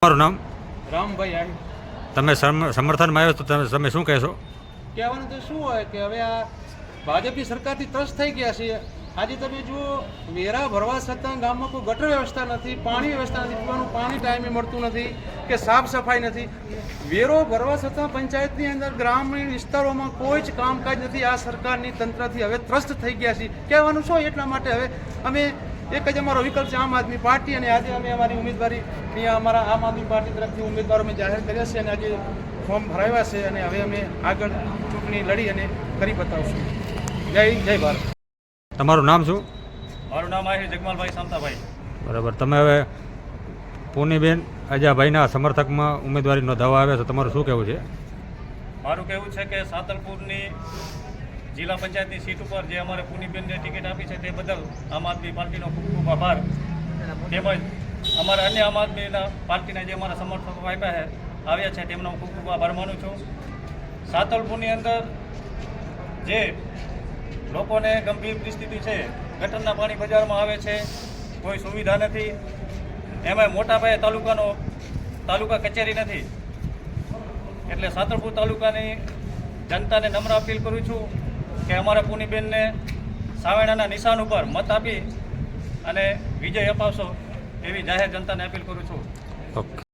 તમારું નામ? રામભાઈ આહિર. તમે સમર્થનમાં આવ્યો તો તમે શું કહેશો? કહેવાનું તો શું હોય કે હવે આ ભાજપની સરકારથી ત્રસ્ત થઈ ગયા છે. આજે તમે જુઓ, વેરા ભરવા છતાં ગામમાં કોઈ ગટર વ્યવસ્થા નથી, પાણી વ્યવસ્થા નથી, પીવાનું પાણી ટાઈમે મળતું નથી કે સાફ સફાઈ નથી. વેરો ભરવા છતાં પંચાયતની અંદર ગ્રામીણ વિસ્તારોમાં કોઈ જ કામકાજ નથી. આ સરકારની તંત્રથી હવે ત્રસ્ત થઈ ગયા છે. કહેવાનું શું, એટલા માટે હવે અમે એક જ અમારો વિકલ્પ છે આમ આદમી પાર્ટી, અને આજે અમે અમારી ઉમેદવારી અહીંયા અમારા આમ આદમી પાર્ટી તરફથી ઉમેદવારો અમે જાહેર કર્યા છે અને આજે ફોર્મ ભરાવ્યા છે અને હવે અમે આગળ ચૂંટણી લડી અને કરી બતાવશું. જય ભારત. તમારું નામ શું? મારું નામ આહિર જગમાલભાઈ શામતાભાઈ. બરાબર. તમે હવે પૂનીબેન અજાભાઈના સમર્થકમાં ઉમેદવારીનો દાવો આવ્યો છે, તમારું શું કહેવું છે? મારું કહેવું છે કે સાતલપુરની જિલ્લા પંચાયતની સીટ ઉપર જે અમારે પૂનીબેનને ટિકિટ આપી છે તે બદલ આમ આદમી પાર્ટીનો ખૂબ ખૂબ આભાર. તેમજ અમારા અન્ય આમ આદમીના પાર્ટીના જે અમારા સમર્થકો આવ્યા છે તેમનો ખૂબ ખૂબ આભાર માનું છું. સાતલપુરની અંદર જે લોકોને ગંભીર પરિસ્થિતિ છે, ગટરના પાણી બજારમાં આવે છે, કોઈ સુવિધા નથી, એમાં મોટા પાયે તાલુકા કચેરી નથી. એટલે સાતલપુર તાલુકાની જનતાને નમ્ર અપીલ કરું છું કે અમારા પૂનીબેનને સાવેણાના નિશાન ઉપર મત આપી અને વિજય અપાવશો એવી જાહેર જનતાને અપીલ કરું છું. ઓકે.